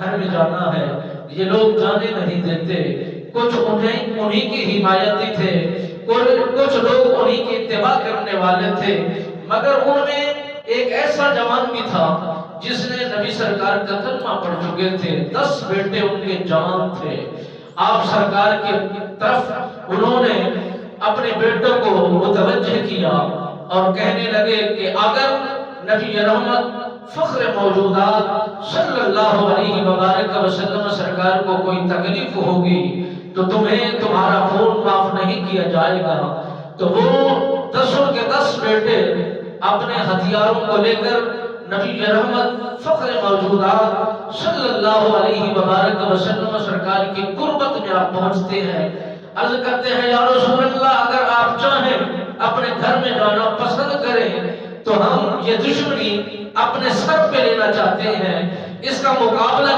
گھر میں جانا ہے، یہ لوگ جانے نہیں دیتے۔ کچھ انہی کی حمایتی تھے، کچھ لوگ انہی کی اتباع کرنے والے تھے، مگر ان میں ایک ایسا جوان بھی تھا جس نے نبی سرکار کا کلمہ پڑھ چکے تھے، 10 بیٹے ان کے جوان تھے۔ آپ سرکار کی طرف انہوں نے اپنے بیٹوں کو متوجہ کیا اور کہنے لگے کہ اگر نبی رحمت فخر موجودات صلی اللہ علیہ وآلہ وسلم سرکار کو کوئی تکلیف ہوگی تو تمہیں تمہارا خون معاف نہیں کیا جائے گا۔ تو وہ 10 کے 10 بیٹے اپنے ہتھیاروں کو لے کر نبی رحمت فخر موجودات صلی اللہ علیہ وآلہ وسلم سرکار کی قربت میں آپ پہنچتے ہیں، عرض کرتے ہیں یا رسول اللہ اگر آپ چاہیں اپنے گھر میں جانا پسند کریں تو ہم یہ دشمنی اپنے سر پہ لینا چاہتے ہیں، اس کا مقابلہ